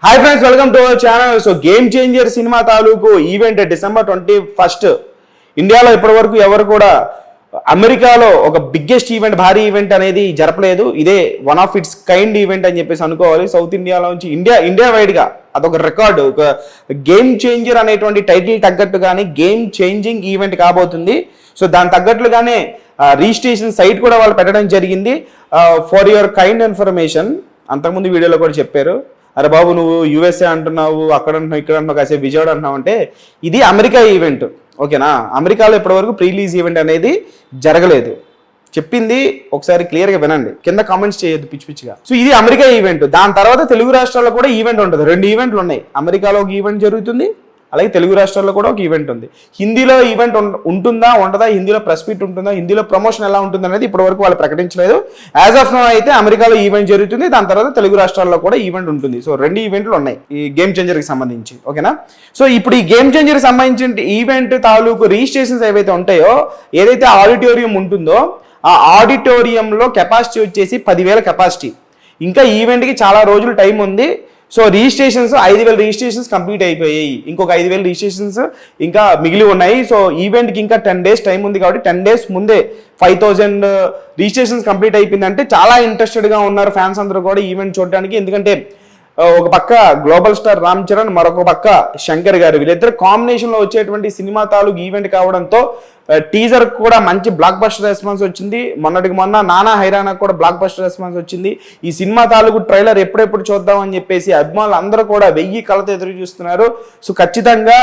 Hi friends, welcome to our channel. So game changer cinema తాలూకు event December 21 ఇండియాలో ఇప్పటివరకు ఎవరు కూడా అమెరికాలో ఒక బిగ్గెస్ట్ ఈవెంట్, భారీ ఈవెంట్ అనేది జరపలేదు. ఇదే one of it's kind event అని చెప్పేసి అనుకోవాలి. సౌత్ ఇండియాలో నుంచి ఇండియా వైడ్ గా అదొక రికార్డు. ఒక గేమ్ చేంజర్ అనేటువంటి టైటిల్ తగ్గట్టుగానే గేమ్ చేంజింగ్ ఈవెంట్ కాబోతుంది. సో దాని తగ్గట్లుగానే రిజిస్ట్రేషన్ సైట్ కూడా వాళ్ళు పెట్టడం జరిగింది. ఫర్ యువర్ కైండ్ ఇన్ఫర్మేషన్, అంతకుముందు వీడియోలో కూడా చెప్పారు, అరే బాబు నువ్వు యూఎస్ఏ అంటున్నావు, అక్కడ అంటున్నావు, ఇక్కడ అంటున్నావు, కాసేపు విజయవాడ అంటున్నావు అంటే ఇది అమెరికా ఈవెంట్. ఓకేనా? అమెరికాలో ఇప్పటివరకు ప్రీ రిలీజ్ ఈవెంట్ అనేది జరగలేదు. చెప్పింది ఒకసారి క్లియర్గా వినండి, కింద కామెంట్స్ చేయొద్దు పిచ్చి పిచ్చిగా. సో ఇది అమెరికా ఈవెంట్. దాని తర్వాత తెలుగు రాష్ట్రాల్లో కూడా ఈవెంట్ ఉంటుంది. 2 ఈవెంట్లు ఉన్నాయి. అమెరికాలో ఒక ఈవెంట్ జరుగుతుంది, అలాగే తెలుగు రాష్ట్రాల్లో కూడా ఒక ఈవెంట్ ఉంది. హిందీలో ఈవెంట్ ఉంటుందా ఉండదా, హిందీలో ప్రెస్ మీట్ ఉంటుందా, హిందీలో ప్రమోషన్ ఎలా ఉంటుంది అనేది ఇప్పటివరకు వాళ్ళు ప్రకటించలేదు. యాజ్ ఆఫ్ నౌ అయితే అమెరికాలో ఈవెంట్ జరుగుతుంది, దాని తర్వాత తెలుగు రాష్ట్రాల్లో కూడా ఈవెంట్ ఉంటుంది. సో 2 ఈవెంట్లు ఉన్నాయి ఈ గేమ్ చేంజర్కి సంబంధించి. ఓకేనా? సో ఇప్పుడు ఈ గేమ్ చేంజర్కి సంబంధించిన ఈవెంట్ తాలూకు రిజిస్ట్రేషన్స్ ఏవైతే ఉంటాయో, ఏదైతే ఆడిటోరియం ఉంటుందో ఆ ఆడిటోరియంలో కెపాసిటీ వచ్చేసి 10,000 కెపాసిటీ. ఇంకా ఈవెంట్కి చాలా రోజులు టైం ఉంది. సో రిజిస్ట్రేషన్స్ 5,000 రిజిస్ట్రేషన్స్ కంప్లీట్ అయిపోయాయి. ఇంకొక 5,000 రిజిస్ట్రేషన్స్ ఇంకా మిగిలి ఉన్నాయి. సో ఈవెంట్కి ఇంకా 10 days టైం ఉంది కాబట్టి 10 days ముందే 5,000 రిజిస్ట్రేషన్స్ కంప్లీట్ అయిపోయిందంటే చాలా ఇంట్రెస్టెడ్గా ఉన్నారు ఫ్యాన్స్ అందరూ కూడా ఈవెంట్ చూడడానికి. ఎందుకంటే ఒక పక్క గ్లోబల్ స్టార్ రామ్ చరణ్, మరొక పక్క శంకర్ గారు, వీళ్ళిద్దరు కాంబినేషన్లో వచ్చేటువంటి సినిమా తాలూకు ఈవెంట్ కావడంతో టీజర్ కూడా మంచి బ్లాక్ బస్టర్ రెస్పాన్స్ వచ్చింది. మొన్నటికి మొన్న నానా హైరానాకు కూడా బ్లాక్ బస్టర్ రెస్పాన్స్ వచ్చింది. ఈ సినిమా తాలూకు ట్రైలర్ ఎప్పుడెప్పుడు చూద్దాం అని చెప్పేసి అభిమానులు అందరూ కూడా 1000 కళ్ళతో ఎదురు చూస్తున్నారు. సో ఖచ్చితంగా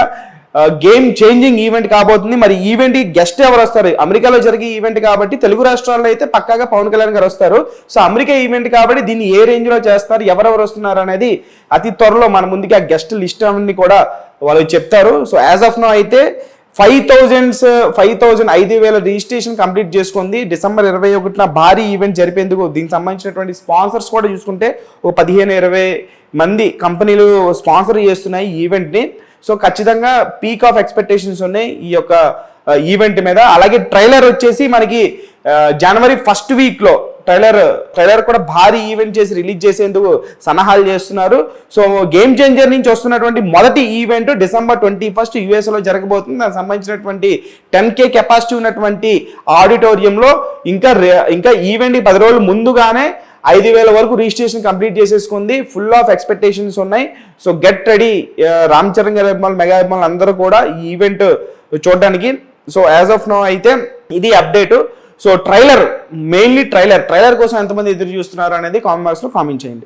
గేమ్ చేంజింగ్ ఈవెంట్ కాబోతుంది. మరి ఈవెంట్ గెస్ట్ ఎవరు వస్తారు? అమెరికాలో జరిగే ఈవెంట్ కాబట్టి తెలుగు రాష్ట్రాల్లో అయితే పక్కాగా పవన్ కళ్యాణ్ గారు వస్తారు. సో అమెరికా ఈవెంట్ కాబట్టి దీన్ని ఏ రేంజ్ లో చేస్తారు, ఎవరెవరు వస్తున్నారు అనేది అతి త్వరలో మన ముందుకి ఆ గెస్ట్ లిస్ట్ అన్ని కూడా వాళ్ళు చెప్తారు. సో యాజ్ ఆఫ్ నో అయితే 5,000 రిజిస్ట్రేషన్ కంప్లీట్ చేసుకుంది. December 21 భారీ ఈవెంట్ జరిపేందుకు దీనికి సంబంధించినటువంటి స్పాన్సర్స్ కూడా చూసుకుంటే ఓ 15-20 మంది కంపెనీలు స్పాన్సర్ చేస్తున్నాయి ఈ ఈవెంట్ని. సో ఖచ్చితంగా పీక్ ఆఫ్ ఎక్స్పెక్టేషన్స్ ఉన్నాయి ఈ యొక్క ఈవెంట్ మీద. అలాగే ట్రైలర్ వచ్చేసి మనకి January 1st వీక్లో ట్రైలర్ కూడా భారీ ఈవెంట్ చేసి రిలీజ్ చేసేందుకు సన్నాహాలు చేస్తున్నారు. సో గేమ్ చేంజర్ నుంచి వస్తున్నటువంటి మొదటి ఈవెంట్ December 21 యూఎస్లో జరగబోతుంది. దానికి సంబంధించినటువంటి 10K కెపాసిటీ ఉన్నటువంటి ఆడిటోరియంలో ఇంకా ఈవెంట్కి 10 రోజులు ముందుగానే 5,000 వరకు రిజిస్ట్రేషన్ కంప్లీట్ చేసేసుకుంది. ఫుల్ ఆఫ్ ఎక్స్పెక్టేషన్స్ ఉన్నాయి. So get ready Ram Charan గారి అభిమానులు, మెగా అభిమానులు అందరూ కూడా ఈ ఈవెంట్ చూడడానికి. సో యాజ్ ఆఫ్ నౌ అయితే ఇది అప్డేట్. సో మెయిన్లీ ట్రైలర్ కోసం ఎంతమంది ఎదురు చూస్తున్నారు అనేది కామెంట్ బాక్స్లో కామెంట్ చేయండి.